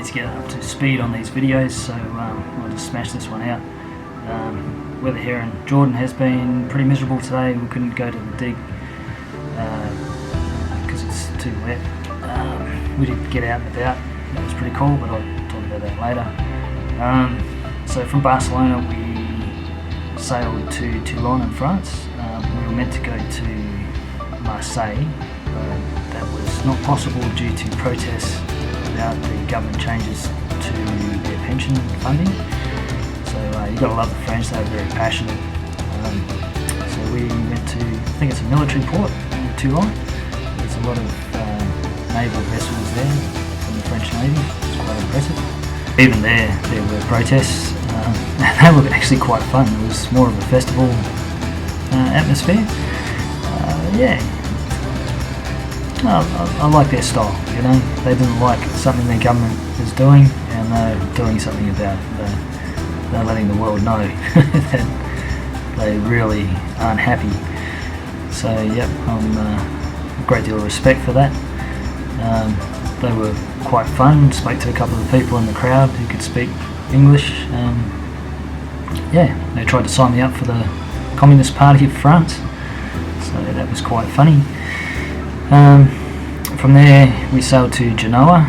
to get up to speed on these videos, so I'll just smash this one out. Weather here in Jordan has been pretty miserable today. We couldn't go to the dig because it's too wet. We did get out and about. That was pretty cool, but I'll talk about that later. So from Barcelona we sailed to Toulon in France. We were meant to go to Marseille, but that was not possible due to protests about the government changes to their pension funding. So you've got to love the French, they were very passionate. So we went to, I think it's a military port in Toulon. There's a lot of naval vessels there from the French Navy. It's quite impressive. Even there were protests. They were actually quite fun. It was more of a festival atmosphere. Yeah, I like their style, you know. They didn't like something their government was doing, and they're doing something about it. They're letting the world know that they really aren't happy. So yep, a great deal of respect for that. They were quite fun. Spoke to a couple of people in the crowd who could speak English. Yeah, they tried to sign me up for the Communist Party of France, so that was quite funny. From there we sailed to Genoa,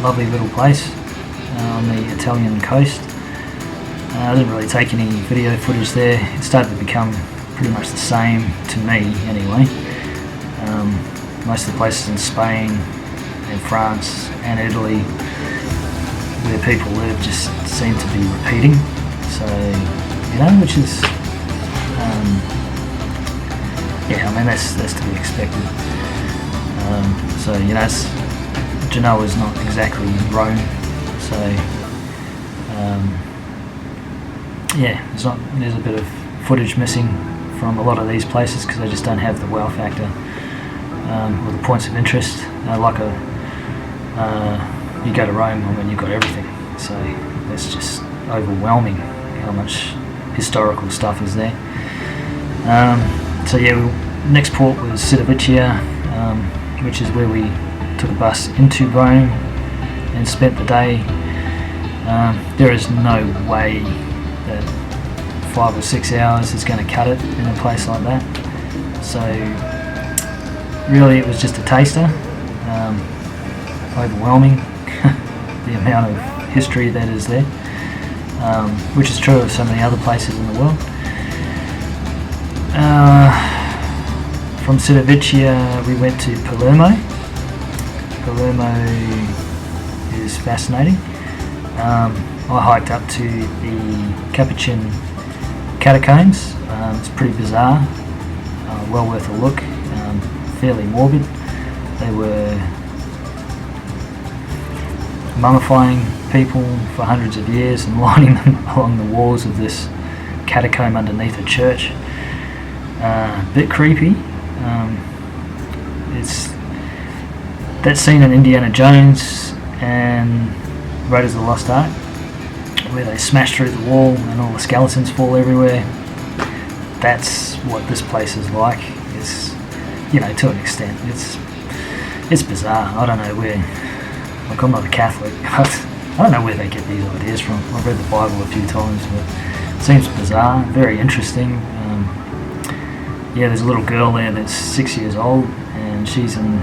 lovely little place on the Italian coast. I didn't really take any video footage there. It started to become pretty much the same to me anyway. Most of the places in Spain and France and Italy where people live just seem to be repeating, so you know, which is yeah, I mean that's to be expected. So you know, Genoa is not exactly Rome, so yeah, there's a bit of footage missing from a lot of these places because they just don't have the wow factor or the points of interest. You go to Rome, I mean you've got everything, so it's just overwhelming how much historical stuff is there. So yeah, next port was Civitavecchia, which is where we took a bus into Rome and spent the day. There is no way that 5 or 6 hours is going to cut it in a place like that. So really it was just a taster. Overwhelming the amount of history that is there, which is true of so many other places in the world. From Civitavecchia we went to Palermo. Palermo is fascinating. I hiked up to the Capuchin catacombs. It's pretty bizarre, well worth a look, fairly morbid. They were mummifying people for hundreds of years and lining them along the walls of this catacomb underneath a church. A bit creepy. It's that scene in Indiana Jones and Raiders of the Lost Ark where they smash through the wall and all the skeletons fall everywhere. That's what this place is like. It's, you know, to an extent. It's bizarre. I don't know where. Like, I'm not a Catholic. I don't know where they get these ideas from. I've read the Bible a few times, but it seems bizarre. Very interesting. Yeah, there's a little girl there that's 6 years old, and she's in.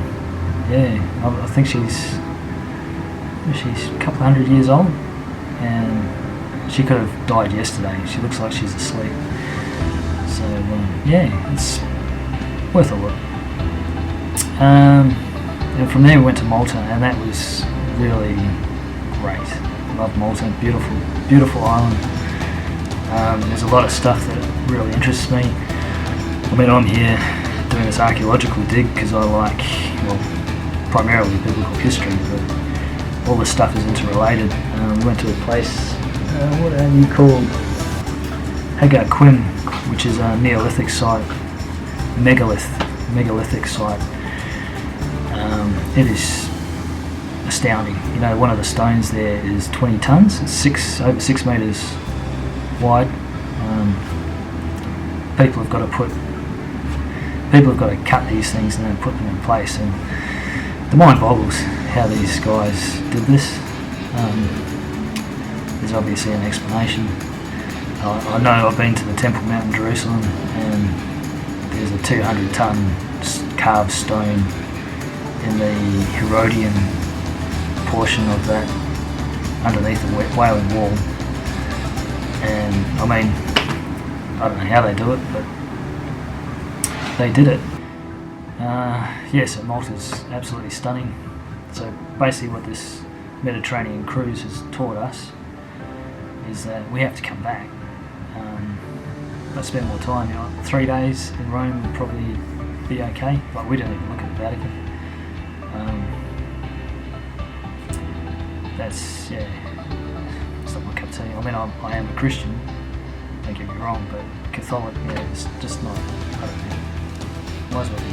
Yeah, I think she's a couple hundred years old, and she could have died yesterday. She looks like she's asleep. So yeah, it's worth a look. And from there we went to Malta, and that was really great. Love Malta, beautiful island. There's a lot of stuff that really interests me. I mean, I'm here doing this archaeological dig because I like, well, primarily biblical history, but all this stuff is interrelated. We went to a place, what are you called? Hagar Quim, which is a Neolithic site, megalithic site. It is astounding. You know, one of the stones there is 20 tons. It's over 6 meters wide. People have got to cut these things and then put them in place, and the mind boggles how these guys did this. There's obviously an explanation. I know I've been to the Temple Mount in Jerusalem, and there's a 200-ton carved stone in the Herodian portion of that, underneath the Wailing Wall. And I mean, I don't know how they do it, but they did it. So Malta's absolutely stunning. So basically what this Mediterranean cruise has taught us is that we have to come back. Let's spend more time. 3 days in Rome would probably be okay, but we don't even look at the Vatican. It's not my cup of tea. I mean, I am a Christian, don't get me wrong, but Catholic, it's just not, I don't know, might as well be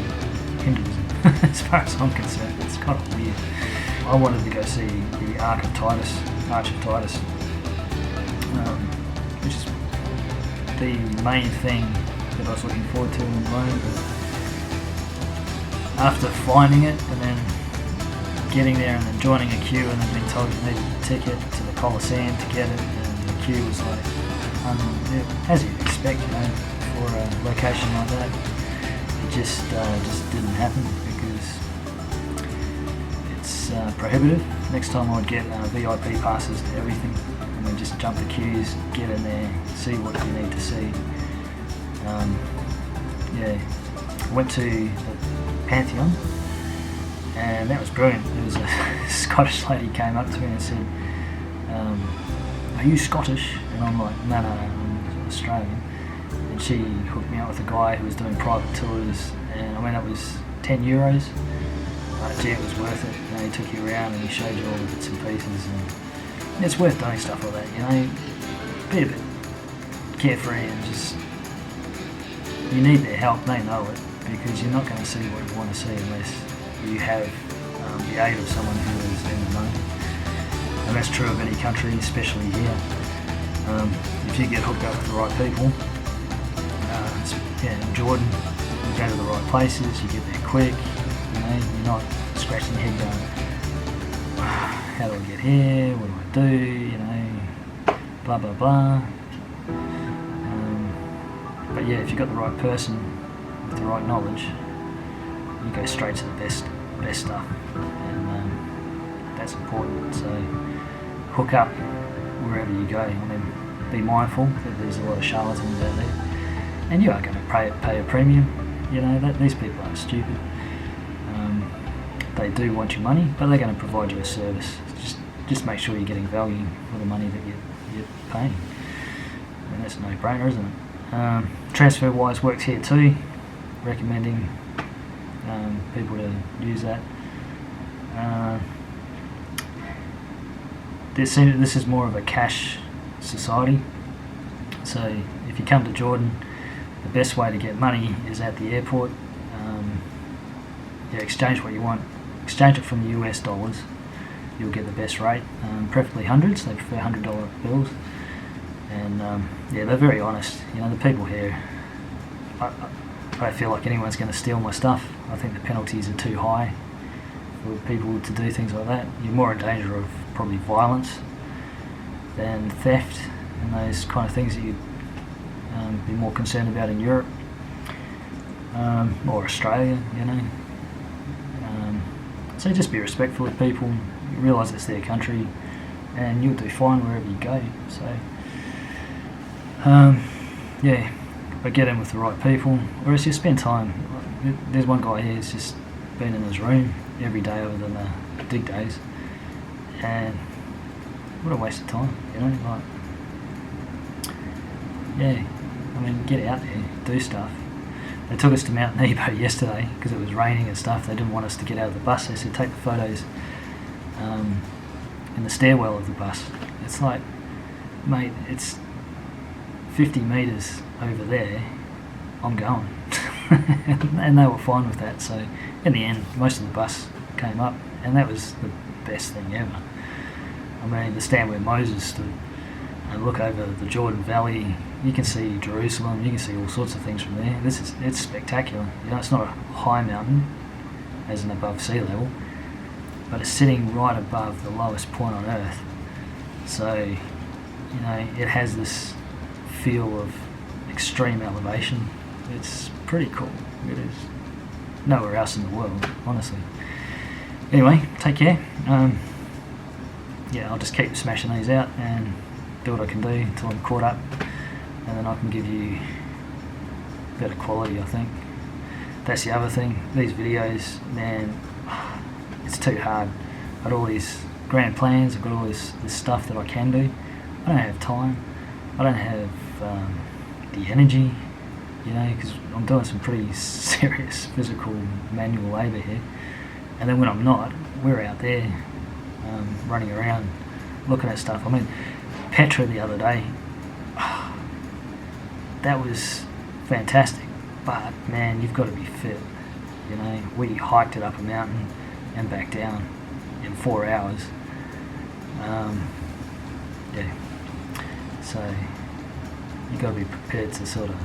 Hinduism, as far as I'm concerned. It's kind of weird. I wanted to go see the Arch of Titus, which is the main thing that I was looking forward to in Rome. But after finding it and then getting there and then joining a queue and then being told you needed a ticket to the Colosseum to get it, and the queue was like, as you'd expect, for a location like that, it just didn't happen because it's prohibitive. Next time I'd get VIP passes to everything, and then just jump the queues, get in there, see what you need to see. I went to the Pantheon, and that was brilliant. There was a Scottish lady came up to me and said, "Are you Scottish?" And I'm like, no, I'm Australian. And she hooked me up with a guy who was doing private tours, and I mean, it was €10. Gee, it was worth it. He took you around and he showed you all the bits and pieces, and it's worth doing stuff like that. Be a bit carefree and just, you need their help. They know it, because you're not going to see what you want to see unless you have the aid of someone who is in the know. And that's true of any country, especially here. If you get hooked up with the right people, in Jordan, you go to the right places, you get there quick, you're not scratching your head going, how do I get here, what do I do, blah blah blah. But if you've got the right person with the right knowledge, you go straight to the best stuff, and that's important. So hook up wherever you go. Be mindful that there's a lot of charlatans out there, and you are going to pay a premium. These people aren't stupid. They do want your money, but they're going to provide you a service. Just make sure you're getting value for the money that you're paying, and that's a no-brainer, isn't it? TransferWise works here too, recommending people to use that. This is more of a cash society, so if you come to Jordan, the best way to get money is at the airport. Exchange what you want, exchange it from the US dollars, you'll get the best rate, preferably hundreds. They prefer $100 bills, and they're very honest. The people here, I don't feel like anyone's going to steal my stuff. I think the penalties are too high for people to do things like that. You're more in danger of probably violence than theft and those kind of things that you'd be more concerned about in Europe or Australia, So just be respectful of people, you realise it's their country, and you'll do fine wherever you go. So but get in with the right people, or else you spend time. There's one guy here who's just been in his room every day other than the dig days, and what a waste of time, get out there, do stuff. They took us to Mount Nebo yesterday because it was raining and stuff. They didn't want us to get out of the bus. They said take the photos in the stairwell of the bus. It's like, mate, it's 50 metres over there, I'm going. And they were fine with that. So in the end, most of the bus came up, and that was the best thing ever. The stand where Moses stood and look over the Jordan Valley, you can see Jerusalem, you can see all sorts of things from there. It's spectacular. It's not a high mountain as in above sea level, but it's sitting right above the lowest point on Earth. So, you know, it has this feel of extreme elevation. It's pretty cool. It is nowhere else in the world, honestly. Anyway, take care. Yeah, I'll just keep smashing these out and do what I can do until I'm caught up, and then I can give you better quality, I think. That's the other thing. These videos, man, it's too hard. I've got all these grand plans, I've got all this stuff that I can do. I don't have time. I don't have the energy, you know, because I'm doing some pretty serious physical manual labour here. And then when I'm not, we're out there running around looking at stuff. I mean, Petra the other day, that was fantastic, but man, you've got to be fit. You know, we hiked it up a mountain and back down in 4 hours. Yeah, so you've got to be prepared to sort of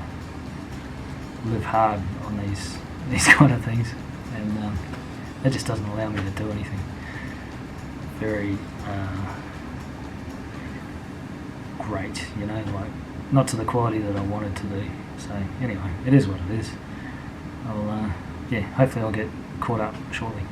live hard on these kind of things, and it just doesn't allow me to do anything very great, you know, like not to the quality that I wanted to do. So anyway, it is what it is. I'll yeah, hopefully I'll get caught up shortly.